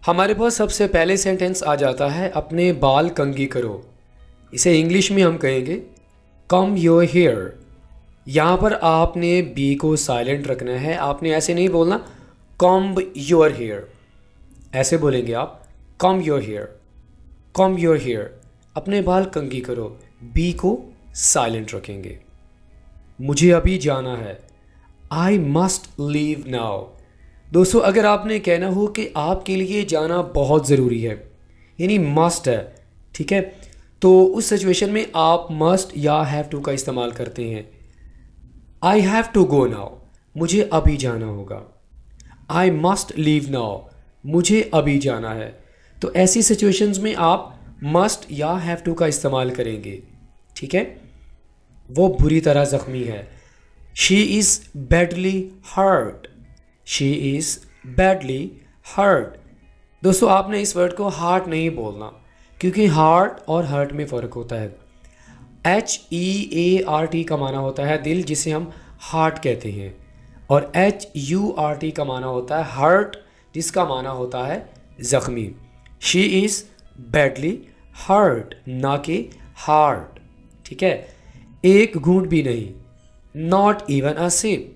हमारे पास सबसे पहले सेंटेंस आ जाता है अपने बाल कंघी करो। इसे इंग्लिश में हम कहेंगे कम योर हेयर। यहाँ पर आपने बी को साइलेंट रखना है, आपने ऐसे नहीं बोलना कॉम्ब योर हेयर, ऐसे बोलेंगे आप comb your hair, comb your hair, अपने बाल कंघी करो। बी को साइलेंट रखेंगे। मुझे अभी जाना है, आई मस्ट लीव नाउ। दोस्तों अगर आपने कहना हो कि आपके लिए जाना बहुत ज़रूरी है, यानी मस्ट है, ठीक है, तो उस सिचुएशन में आप मस्ट या हैव टू का इस्तेमाल करते हैं। I have to go now, मुझे अभी जाना होगा। आई मस्ट लीव नाउ, मुझे अभी जाना है। तो ऐसी सिचुएशंस में आप मस्ट या हैव टू का इस्तेमाल करेंगे, ठीक है। वो बुरी तरह ज़ख्मी है। She is badly hurt, she is badly hurt. दोस्तों आपने इस वर्ड को हार्ट नहीं बोलना, क्योंकि हार्ट और हर्ट में फ़र्क होता है। HEART का माना होता है दिल, जिसे हम हार्ट कहते हैं, और HURT का माना होता है हर्ट, जिसका माना होता है ज़ख्मी। शी इज़ बैडली हर्ट, ना कि हार्ट, ठीक है। एक घूंट भी नहीं, not even a sip,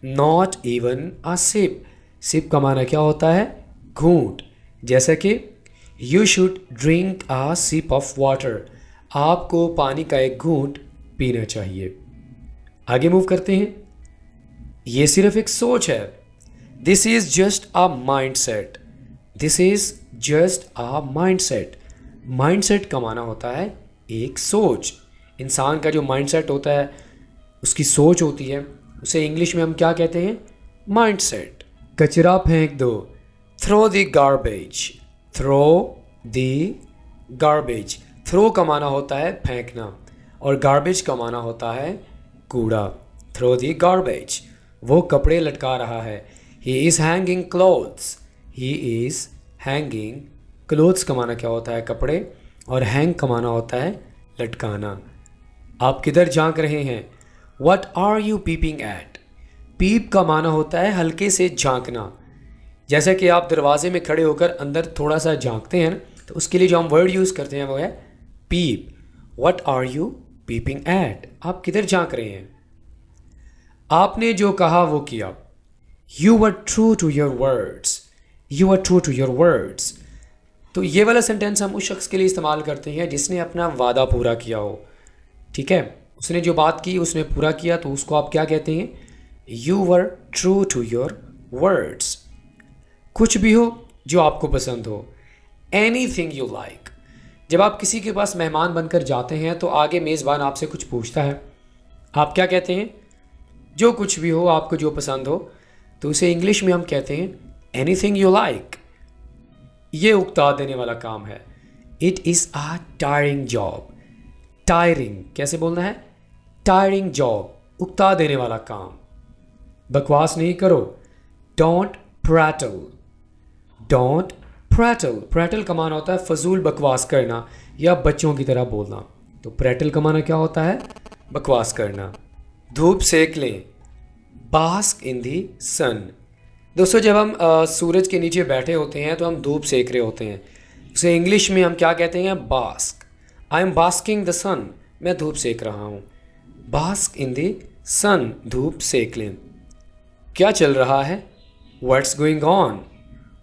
not even a sip. Sip का माना क्या होता है? घूंट। जैसा कि you should drink a sip of water, आपको पानी का एक घूंट पीना चाहिए। आगे मूव करते हैं। ये सिर्फ एक सोच है। This is just a mind set, this is just a mind set. Mind set का माना होता है एक सोच। इंसान का जो माइंड सेट होता है, उसकी सोच होती है, उसे इंग्लिश में हम क्या कहते हैं? Mindset. कचरा फेंक दो, throw the garbage, throw the garbage. Throw का माना होता है फेंकना, और गार्बेज का माना होता है कूड़ा। Throw the garbage. वो कपड़े लटका रहा है, he is hanging clothes, he is hanging clothes का माना क्या होता है? कपड़े, और हैंग का माना होता है लटकाना। आप किधर झांक रहे हैं? What are you peeping at? Peep का माना होता है हल्के से झांकना। जैसा कि आप दरवाजे में खड़े होकर अंदर थोड़ा सा झांकते हैं ना, तो उसके लिए जो हम वर्ड यूज़ करते हैं वो है peep. What are you peeping at? आप किधर झांक रहे हैं? आपने जो कहा वो किया। You were true to your words, you were true to your words. तो ये वाला सेंटेंस हम उस शख्स के लिए इस्तेमाल करते हैं जिसने अपना वादा पूरा किया हो, ठीक है। उसने जो बात की उसने पूरा किया, तो उसको आप क्या कहते हैं? You were true to your words. कुछ भी हो जो आपको पसंद हो, एनी थिंग यू लाइक। जब आप किसी के पास मेहमान बनकर जाते हैं तो आगे मेज़बान आपसे कुछ पूछता है, आप क्या कहते हैं? जो कुछ भी हो, आपको जो पसंद हो, तो उसे इंग्लिश में हम कहते हैं एनी थिंग यू लाइक। ये उकता देने वाला काम है। It is a tiring job. Tiring कैसे बोलना है? टायरिंग जॉब, उकता देने वाला काम। बकवास नहीं करो, डोंट प्रैटल, डोंट प्रैटल। प्रैटल का माना होता है फजूल बकवास करना या बच्चों की तरह बोलना। तो प्रैटल का माना क्या होता है? बकवास करना। धूप सेक लें, बास्क इन दी सन। दोस्तों जब हम सूरज के नीचे बैठे होते हैं तो हम धूप सेक रहे होते हैं, उसे इंग्लिश में हम क्या कहते हैं? Bask. I am basking the sun, मैं धूप सेक रहा हूँ। बास्क इन द सन, धूप सेक लें। क्या चल रहा है? What's going on,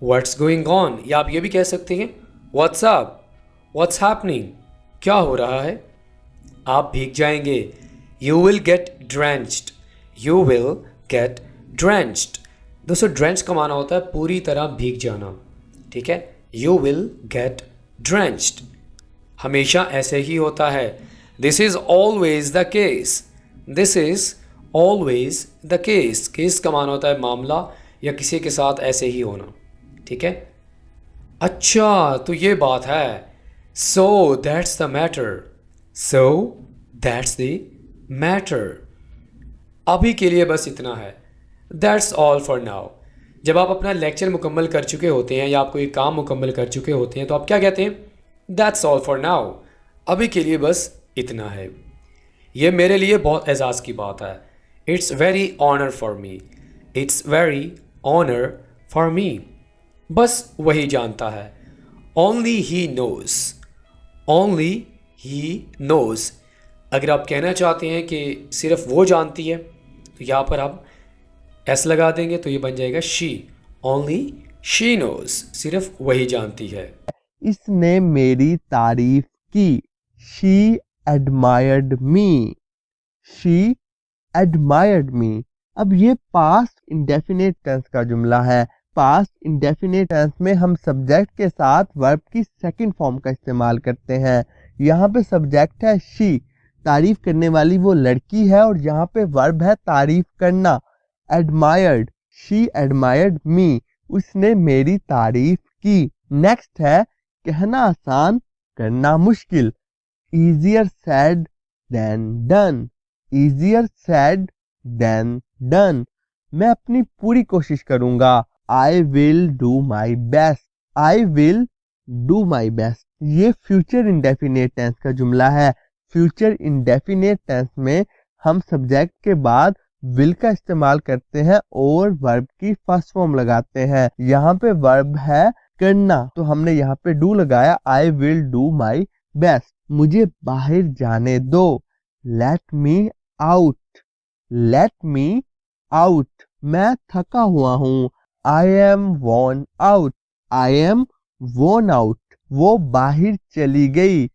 what's going on. या आप ये भी कह सकते हैं व्हाट्स अप, व्हाट्स हैपनिंग, क्या हो रहा है? आप भीग जाएंगे, you will get drenched, you will get drenched. दोस्तों ड्रेंच का माना होता है पूरी तरह भीग जाना, ठीक है। You will get drenched. हमेशा ऐसे ही होता है। This is always the case, this is always the case. Case का माना होता है मामला या किसी के साथ ऐसे ही होना, ठीक है। अच्छा तो ये बात है। So that's the matter, so that's the matter. अभी के लिए बस इतना है। That's all for now. जब आप अपना लेक्चर मुकम्मल कर चुके होते हैं या आप कोई काम मुकम्मल कर चुके होते हैं तो आप क्या कहते हैं? दैट्स ऑल फॉर नाउ, अभी के लिए बस इतना है। ये मेरे लिए बहुत एजाज़ की बात है। It's very honour for me, it's very honour for me. बस वही जानता है। Only he knows, only he knows. अगर आप कहना चाहते हैं कि सिर्फ वो जानती है, तो यहाँ पर आप एस लगा देंगे तो ये बन जाएगा शी। ओनली शी नोज, सिर्फ वही जानती है। इसने मेरी तारीफ की। She admired me. She admired me. अब ये पास्ट इंडेफिनिट टेंस का जुमला है। पास्ट इंडेफिनिट टेंस में हम सब्जेक्ट के साथ वर्ब की सेकंड फॉर्म का इस्तेमाल करते हैं। यहाँ पे सब्जेक्ट है शी, तारीफ करने वाली वो लड़की है, और यहाँ पे वर्ब है तारीफ करना, एडमायर्ड। शी एडमायर्ड मी, उसने मेरी तारीफ की। नेक्स्ट है कहना आसान करना मुश्किल। easier said than done। easier said than done। मैं अपनी पूरी कोशिश करूंगा। I will do my best। I will do my best। ये फ्यूचर इंडेफिनेट टेंस का जुमला है। फ्यूचर इंडेफिनेट टेंस में हम सब्जेक्ट के बाद विल का इस्तेमाल करते हैं और वर्ब की फर्स्ट फॉर्म लगाते हैं। यहाँ पे वर्ब है करना, तो हमने यहाँ पे डू लगाया। I will do my best. मुझे बाहर जाने दो। Let me out. Let me out. मैं थका हुआ हूँ। I am worn out. I am worn out. वो बाहर चली गई।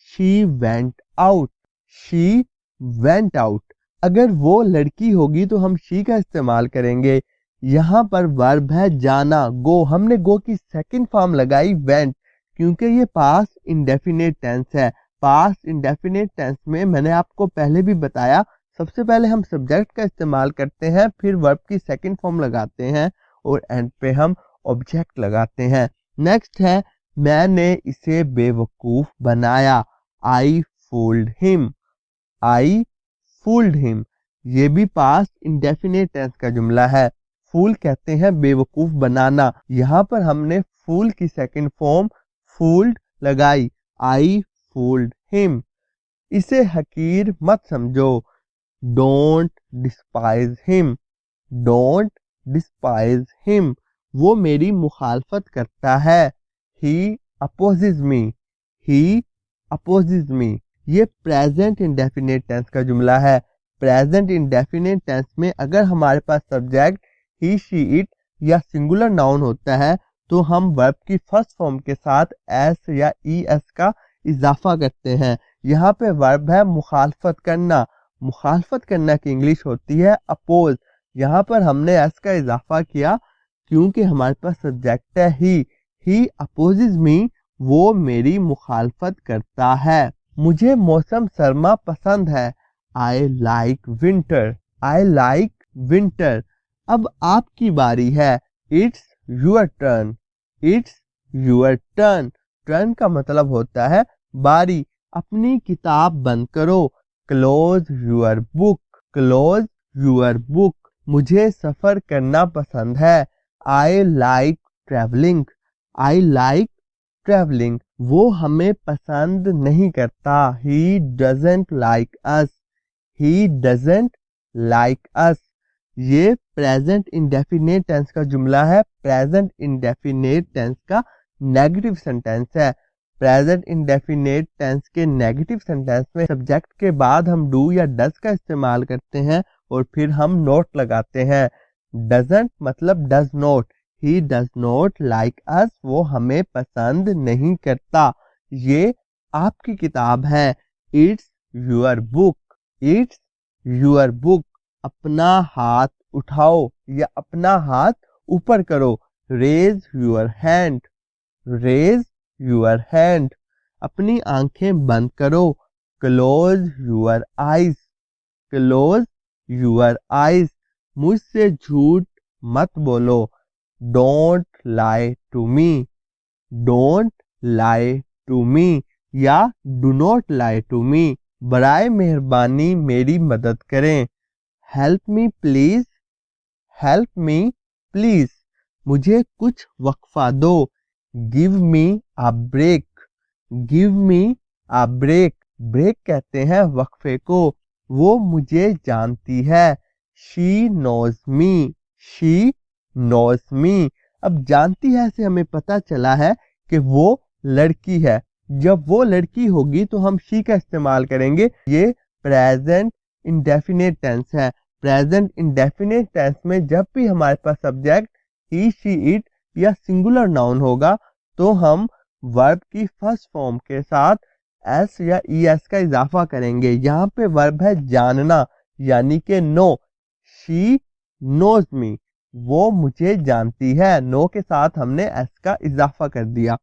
She went out. She went out. अगर वो लड़की होगी तो हम शी का इस्तेमाल करेंगे। यहाँ पर वर्ब है जाना, गो। हमने गो की सेकंड फॉर्म लगाई वेंट, क्योंकि ये पास्ट इंडेफिनेट टेंस है। पास्ट इंडेफिनेट टेंस में मैंने आपको पहले भी बताया, सबसे पहले हम सब्जेक्ट का इस्तेमाल करते हैं, फिर वर्ब की सेकंड फॉर्म लगाते हैं और एंड पे हम ऑब्जेक्ट लगाते हैं। नेक्स्ट है मैंने इसे बेवकूफ बनाया। आई फूल्ड हिम। आई फूल्ड हिम। ये भी पास्ट इंडेफिनेट टेंस का जुमला है। फूल कहते हैं बेवकूफ बनाना। यहाँ पर हमने फूल की सेकंड फॉर्म फूल्ड लगाई। आई फूल्ड हिम। इसे हकीर मत समझो। Don't despise him. Don't despise him. वो मेरी मुखालफत करता है। ही अपोजिज मी। ही अपोजिज मी। ये प्रेजेंट इंडेफिनेट टेंस का जुमला है। प्रेजेंट इंडेफिनेट टेंस में अगर हमारे पास सब्जेक्ट ही शी इट या सिंगुलर नाउन होता है तो हम वर्ब की फर्स्ट फॉर्म के साथ एस या ई एस का इजाफा करते हैं। यहाँ पे वर्ब है मुखालफत करना। मुखालफत करना की इंग्लिश होती है अपोज। यहाँ पर हमने एस का इजाफा किया क्योंकि हमारे पास सब्जेक्ट है ही अपोजिज मी। वो मेरी मुखालफत करता है। मुझे मौसम सरमा पसंद है। I like winter. I like winter. अब आपकी बारी है। It's your turn. It's your turn. Turn का मतलब होता है बारी। अपनी किताब बंद करो। Close your book. Close your book. मुझे सफर करना पसंद है। I like travelling. I like travelling. वो हमें पसंद नहीं करता। He doesn't like us. He doesn't like us. ये प्रेजेंट इंडेफिनेट टेंस का जुमला है। प्रेजेंट इंडेफिनेट टेंस का नेगेटिव सेंटेंस है। प्रेजेंट इंडेफिनेट टेंस के नेगेटिव सेंटेंस में सब्जेक्ट के बाद हम डू या डज का इस्तेमाल करते हैं और फिर हम नोट लगाते हैं। डजंट मतलब does not. He does not like us. वो हमें पसंद नहीं करता। ये आपकी किताब है। It's your book. It's your book. अपना हाथ उठाओ या अपना हाथ ऊपर करो। Raise your hand. Raise your hand. अपनी आंखें बंद करो। Close your eyes. Close your eyes. मुझसे झूठ मत बोलो। Don't lie to me. Don't lie to me या do not lie to me. बराए मेहरबानी मेरी मदद करें। Help me please. Help me please. मुझे कुछ वक्फा दो। Give me a break. Give me a break. Break कहते हैं वक्फे को। वो मुझे जानती है। She knows me. She knows me. अब जानती है से हमें पता चला है कि वो लड़की है। जब वो लड़की होगी तो हम शी का इस्तेमाल करेंगे। ये प्रेजेंट इंडेफिनिट टेंस है। प्रेजेंट इंडेफिनिट टेंस में जब भी हमारे पास सब्जेक्ट ही, शी, इट या सिंगुलर नाउन होगा तो हम वर्ब की फर्स्ट फॉर्म के साथ एस या ई एस का इजाफा करेंगे। यहाँ पे वर्ब है जानना, यानी कि नो। शी नोज मी, वो मुझे जानती है। नो के साथ हमने एस का इजाफा कर दिया।